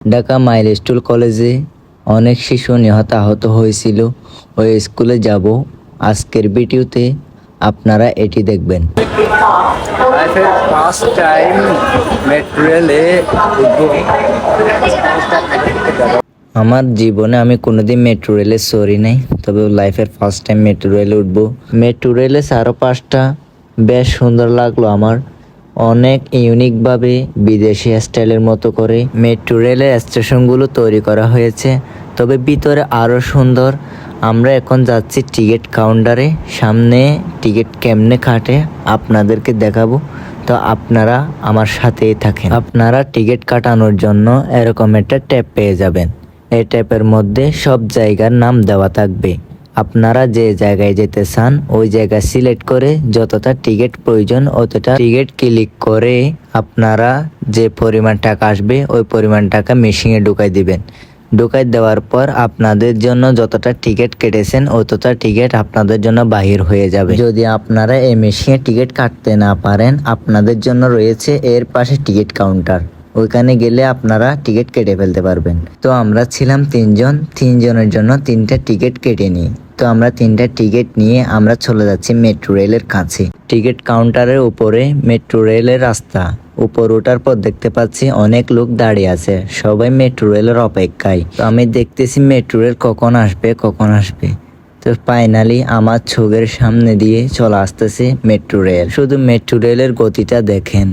Dhaka milestone কলেজে অনেক শিশু নিহত আহত হয়েছিল। ওই স্কুলে যাব। আজকের ভিডিওতে আপনারা এটি দেখবেন। লাইফের ফার্স্ট টাইম মেট্রো রেলে আমার জীবনে আমি কোনোদিন মেট্রো রেলে চড়ি নাই, তবে লাইফের ফার্স্ট টাইম মেট্রো রেলে উঠবো। মেট্রো রেলে চারপাশটা বেশ সুন্দর লাগলো আমার। অনেক ইউনিকভাবে বিদেশি স্টাইলের মতো করে মেট্রো রেলের স্টেশনগুলো তৈরি করা হয়েছে, তবে ভিতরে আরও সুন্দর। আমরা এখন যাচ্ছি টিকিট কাউন্টারে। সামনে টিকিট কেমনে কাটে আপনাদেরকে দেখাবো, তো আপনারা আমার সাথেই থাকেন। আপনারা টিকিট কাটানোর জন্য এরকম একটা ট্যাব পেয়ে যাবেন। এই ট্যাবের মধ্যে সব জায়গার নাম দেওয়া থাকবে। আপনারা যে জায়গায় যেতে চান ওই জায়গা সিলেক্ট করে যতটা টিকিট প্রয়োজন অতটা টিকিট ক্লিক করে আপনারা যে পরিমাণ টাকা আসবে ওই পরিমাণ টাকা মেশিনে ঢুকাই দিবেন। ঢুকাই দেওয়ার পর আপনাদের জন্য যতটা টিকিট কেটেছেন অতটা টিকিট আপনাদের জন্য বাহির হয়ে যাবে। যদি আপনারা এই মেশিনে টিকিট কাটতে না পারেন, আপনাদের জন্য রয়েছে এর পাশে টিকিট কাউন্টার। ওইখানে গেলে আপনারা টিকিট কেটে ফেলতে পারবেন। তো আমরা ছিলাম তিনজনের জন্য তিনটা টিকিট কেটে নিই। তো আমরা তিনটা টিকিট নিয়ে আমরা চলে যাচ্ছি মেট্রো রেলের কাছে। টিকিট কাউন্টারের উপরে মেট্রো রেলের রাস্তা। উপর ওঠার পর দেখতে পাচ্ছি অনেক লোক দাঁড়িয়ে আছে, সবাই মেট্রো রেলের অপেক্ষায়। তো আমি দেখতেছি মেট্রো রেল কখন আসবে। তো ফাইনালি আমার চোখের সামনে দিয়ে চলে আসতেছে মেট্রো রেল। শুধু মেট্রো রেলের গতিটা দেখেন।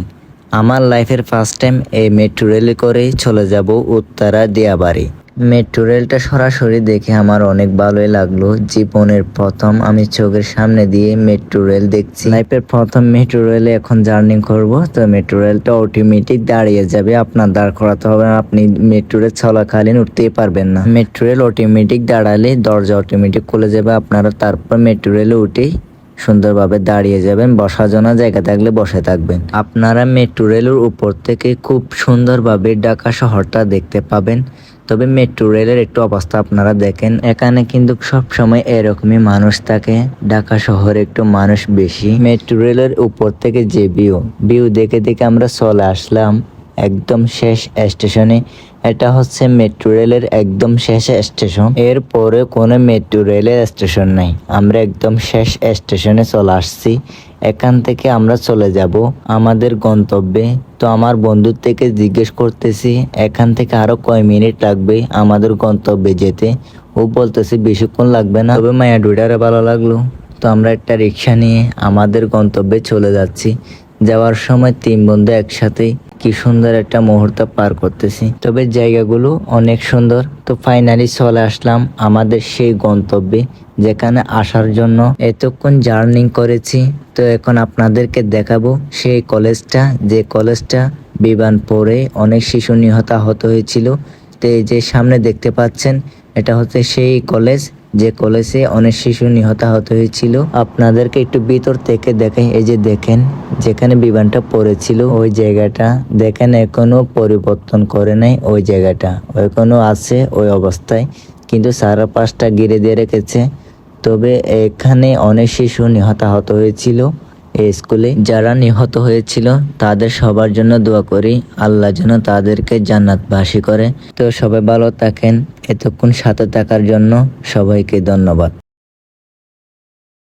আমার লাইফের ফার্স্ট টাইম এই মেট্রো রেলে করেই চলে যাব উত্তরা দিয়াবাড়ি। মেট্রো রেলটা সরাসরি দেখে আমার অনেক ভালোই লাগলো। জীবনের প্রথম আমি চোখের সামনে দিয়ে মেট্রো রেল দেখছি। লাইফের প্রথম মেট্রো রেলে এখন জার্নি করব। তো মেট্রো রেলটা অটোমেটিক দাঁড়িয়ে যাবে, আপনার দাঁড় করাতে হবে না। আপনি মেট্রো রেল চলাকালীন উঠতেই পারবেন না। মেট্রো রেল অটোমেটিক দাঁড়ালে দরজা অটোমেটিক খুলে যাবে, আপনারা তারপর মেট্রো রেলে উঠেই সুন্দরভাবে দাঁড়িয়ে যাবেন। বসার জন্য জায়গা থাকলে বসে থাকবেন। আপনারা মেট্রো রেলের উপর থেকে খুব সুন্দরভাবে ঢাকা শহরটা দেখতে পাবেন। তবে মেট্রো রেলের একটু অবস্থা আপনারা দেখেন। এখানে কিন্তু সব সময় এরকমই মানুষ থাকে। ঢাকা শহরে একটু মানুষ বেশি। মেট্রো রেলের উপর থেকে যে ভিউ দেখে আমরা চলে আসলাম একদম শেষ স্টেশনে। এটা হচ্ছে মেট্রো রেলের একদম শেষ স্টেশন। এরপরে কোনো মেট্রো রেলের স্টেশন নাই। আমরা একদম শেষ স্টেশনে চলে আসছি। এখান থেকে আমরা চলে যাব আমাদের গন্তব্যে। তো আমার বন্ধুর থেকে জিজ্ঞেস করতেছি এখান থেকে আরো কয় মিনিট লাগবে আমাদের গন্তব্যে যেতে। ও বলতেছে বেশিক্ষণ লাগবে না, তবে মায়া ডুডারে ভালো লাগলো। তো আমরা একটা রিক্সা নিয়ে আমাদের গন্তব্যে চলে যাচ্ছি। যাওয়ার সময় তিন বন্ধু একসাথে কি সুন্দর একটা মুহূর্ত পার করতেছি। তবে জায়গাগুলো অনেক সুন্দর। তো ফাইনালি চলে আসলাম আমাদের সেই গন্তব্যে, যেখানে আসার জন্য এতক্ষণ জার্নি করেছি। তো এখন আপনাদেরকে দেখাবো সেই কলেজটা, যে কলেজটা বিমান পড়ে অনেক শিশু নিহত আহত হয়েছিল। তো এই যে সামনে দেখতে পাচ্ছেন এটা হচ্ছে সেই কলেজ, যে কলেজে অনেক শিশু নিহত আহত হয়েছিল। আপনাদেরকে একটু ভিতর থেকে দেখাই। এই যে দেখেন যেখানে বিমানটা পড়েছিল ওই জায়গাটা দেখেন, এখনো পরিবর্তন করে নাই। ওই জায়গাটা এখনো আছে ওই অবস্থায়, কিন্তু চারপাশটা ঘিরে দিয়ে রেখেছে। তবে এখানে অনেক শিশু নিহত আহত হয়েছিল। এই স্কুলে যারা নিহত হয়েছিল তাদের সবার জন্য দোয়া করি, আল্লাহ যেন তাদেরকে জান্নাতবাসী করে। তো সবাই ভালো থাকেন। এতক্ষণ সাথে থাকার জন্য সবাইকে ধন্যবাদ।